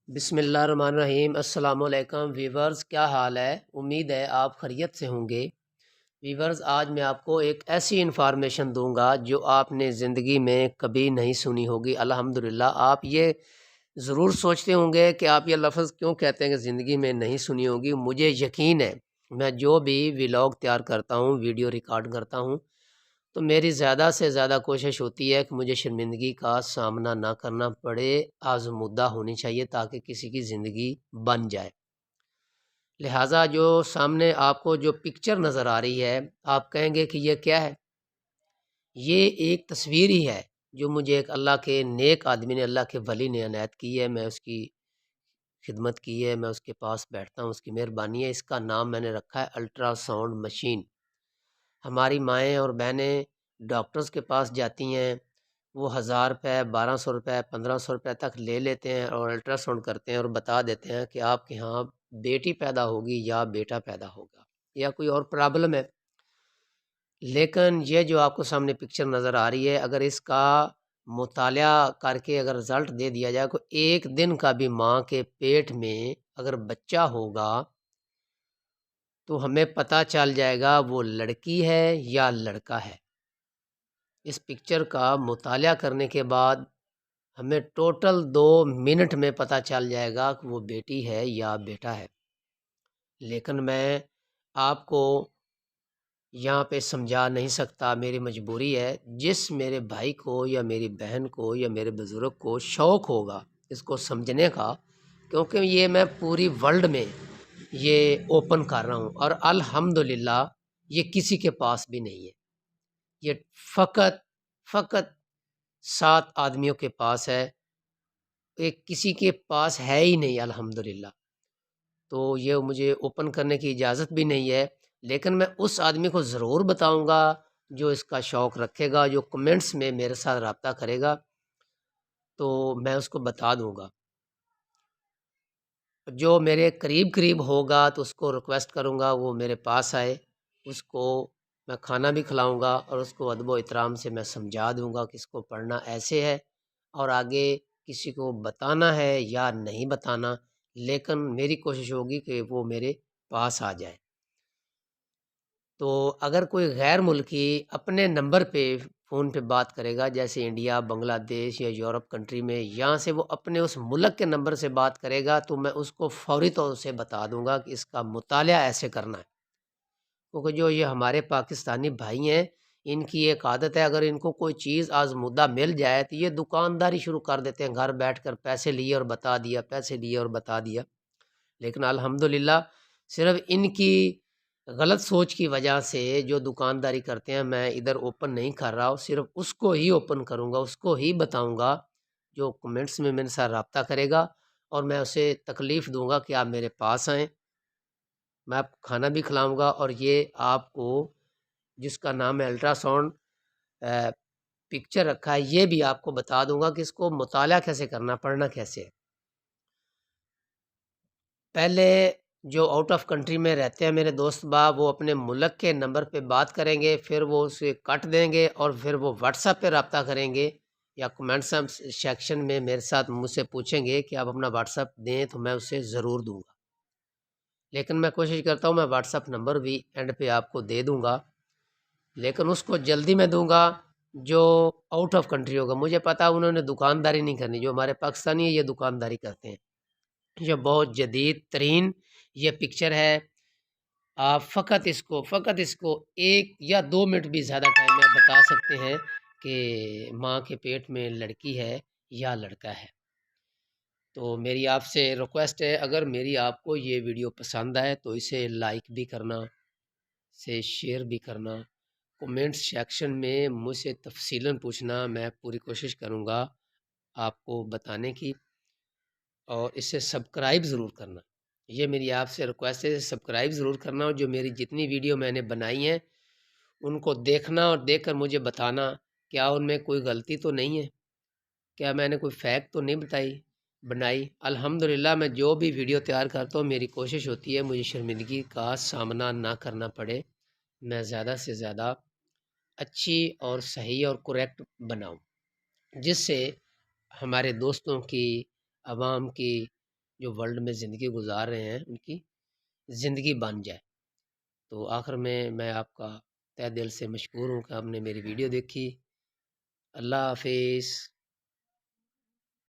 بسم اللہ الرحمن الرحیم۔ السلام علیکم ویورز، کیا حال ہے؟ امید ہے آپ خیریت سے ہوں گے۔ ویورز، آج میں آپ کو ایک ایسی انفارمیشن دوں گا جو آپ نے زندگی میں کبھی نہیں سنی ہوگی۔ الحمدللہ آپ یہ ضرور سوچتے ہوں گے کہ آپ یہ لفظ کیوں کہتے ہیں کہ زندگی میں نہیں سنی ہوگی۔ مجھے یقین ہے، میں جو بھی ولاگ تیار کرتا ہوں، ویڈیو ریکارڈ کرتا ہوں، تو میری زیادہ سے زیادہ کوشش ہوتی ہے کہ مجھے شرمندگی کا سامنا نہ کرنا پڑے، آزمودہ ہونی چاہیے تاکہ کسی کی زندگی بن جائے۔ لہٰذا جو سامنے آپ کو جو پکچر نظر آ رہی ہے، آپ کہیں گے کہ یہ کیا ہے؟ یہ ایک تصویر ہی ہے جو مجھے ایک اللہ کے نیک آدمی نے، اللہ کے ولی نے عنایت کی ہے۔ میں اس کی خدمت کی ہے، میں اس کے پاس بیٹھتا ہوں، اس کی مہربانی ہے۔ اس کا نام میں نے رکھا ہے الٹرا ساؤنڈ مشین۔ ہماری مائیں اور بہنیں ڈاکٹرز کے پاس جاتی ہیں، وہ 1000 روپے، 1200 روپے، 1500 روپے تک لے لیتے ہیں اور الٹرا ساؤنڈ کرتے ہیں اور بتا دیتے ہیں کہ آپ کے ہاں بیٹی پیدا ہوگی یا بیٹا پیدا ہوگا یا کوئی اور پرابلم ہے۔ لیکن یہ جو آپ کو سامنے پکچر نظر آ رہی ہے، اگر اس کا مطالعہ کر کے اگر رزلٹ دے دیا جائے کہ ایک دن کا بھی ماں کے پیٹ میں اگر بچہ ہوگا تو ہمیں پتہ چل جائے گا وہ لڑکی ہے یا لڑکا ہے۔ اس پکچر کا مطالعہ کرنے کے بعد ہمیں ٹوٹل 2 منٹ میں پتہ چل جائے گا کہ وہ بیٹی ہے یا بیٹا ہے۔ لیکن میں آپ کو یہاں پہ سمجھا نہیں سکتا، میری مجبوری ہے۔ جس میرے بھائی کو یا میری بہن کو یا میرے بزرگ کو شوق ہوگا اس کو سمجھنے کا، کیونکہ یہ میں پوری ورلڈ میں یہ اوپن کر رہا ہوں اور الحمدللہ یہ کسی کے پاس بھی نہیں ہے۔ یہ فقط 7 آدمیوں کے پاس ہے، ایک کسی کے پاس ہے ہی نہیں الحمدللہ۔ تو یہ مجھے اوپن کرنے کی اجازت بھی نہیں ہے، لیکن میں اس آدمی کو ضرور بتاؤں گا جو اس کا شوق رکھے گا، جو کمنٹس میں میرے ساتھ رابطہ کرے گا تو میں اس کو بتا دوں گا۔ جو میرے قریب ہوگا تو اس کو ریکویسٹ کروں گا وہ میرے پاس آئے، اس کو میں کھانا بھی کھلاؤں گا اور اس کو ادب و احترام سے میں سمجھا دوں گا کہ اس کو پڑھنا ایسے ہے اور آگے کسی کو بتانا ہے یا نہیں بتانا، لیکن میری کوشش ہوگی کہ وہ میرے پاس آ جائے۔ تو اگر کوئی غیر ملکی اپنے نمبر پہ فون پہ بات کرے گا، جیسے انڈیا، بنگلہ دیش یا یورپ کنٹری میں، یہاں سے وہ اپنے اس ملک کے نمبر سے بات کرے گا تو میں اس کو فوری طور سے بتا دوں گا کہ اس کا مطالعہ ایسے کرنا ہے۔ کیونکہ جو یہ ہمارے پاکستانی بھائی ہیں، ان کی ایک عادت ہے، اگر ان کو کوئی چیز آزمودہ مل جائے تو یہ دکانداری شروع کر دیتے ہیں، گھر بیٹھ کر پیسے لیے اور بتا دیا، پیسے لیے اور بتا دیا۔ لیکن الحمدللہ صرف ان کی غلط سوچ کی وجہ سے جو دکانداری کرتے ہیں، میں ادھر اوپن نہیں کر رہا ہوں، صرف اس کو ہی اوپن کروں گا، اس کو ہی بتاؤں گا جو کمنٹس میں میرے ساتھ رابطہ کرے گا، اور میں اسے تکلیف دوں گا کہ آپ میرے پاس آئیں، میں آپ کو کھانا بھی کھلاؤں گا، اور یہ آپ کو جس کا نام ہے الٹرا ساؤنڈ پکچر رکھا ہے، یہ بھی آپ کو بتا دوں گا کہ اس کو مطالعہ کیسے کرنا، پڑھنا کیسے ہے۔ پہلے جو آؤٹ آف کنٹری میں رہتے ہیں میرے دوست باپ، وہ اپنے ملک کے نمبر پہ بات کریں گے، پھر وہ اسے کٹ دیں گے اور پھر وہ واٹس ایپ پہ رابطہ کریں گے یا کمنٹس سیکشن میں میرے ساتھ مجھ سے پوچھیں گے کہ آپ اپنا واٹس ایپ دیں تو میں اسے ضرور دوں گا۔ لیکن میں کوشش کرتا ہوں میں واٹس ایپ نمبر بھی اینڈ پہ آپ کو دے دوں گا، لیکن اس کو جلدی میں دوں گا جو آؤٹ آف کنٹری ہوگا۔ مجھے پتا انہوں نے دکانداری نہیں کرنی، جو ہمارے پاکستانی ہیں یہ دکانداری کرتے ہیں۔ یہ بہت جدید ترین یہ پکچر ہے، آپ فقط اس کو 1 یا 2 منٹ بھی زیادہ ٹائم میں آپ بتا سکتے ہیں کہ ماں کے پیٹ میں لڑکی ہے یا لڑکا ہے۔ تو میری آپ سے ریکویسٹ ہے، اگر میری آپ کو یہ ویڈیو پسند آئے تو اسے لائک بھی کرنا، سے شیئر بھی کرنا، کومنٹ سیکشن میں مجھ سے تفصیلاً پوچھنا، میں پوری کوشش کروں گا آپ کو بتانے کی، اور اسے سبسکرائب ضرور کرنا۔ یہ میری آپ سے ریکویسٹ ہے، سبسکرائب ضرور کرنا، اور جو میری جتنی ویڈیو میں نے بنائی ہیں ان کو دیکھنا اور دیکھ کر مجھے بتانا کیا ان میں کوئی غلطی تو نہیں ہے، کیا میں نے کوئی فیکٹ تو نہیں بنائی۔ الحمدللہ میں جو بھی ویڈیو تیار کرتا ہوں میری کوشش ہوتی ہے مجھے شرمندگی کا سامنا نہ کرنا پڑے، میں زیادہ سے زیادہ اچھی اور صحیح اور کریکٹ بناؤں، جس سے ہمارے دوستوں کی، عوام کی جو ورلڈ میں زندگی گزار رہے ہیں ان کی زندگی بن جائے۔ تو آخر میں آپ کا تہ دل سے مشکور ہوں کہ آپ نے میری ویڈیو دیکھی۔ اللہ حافظ۔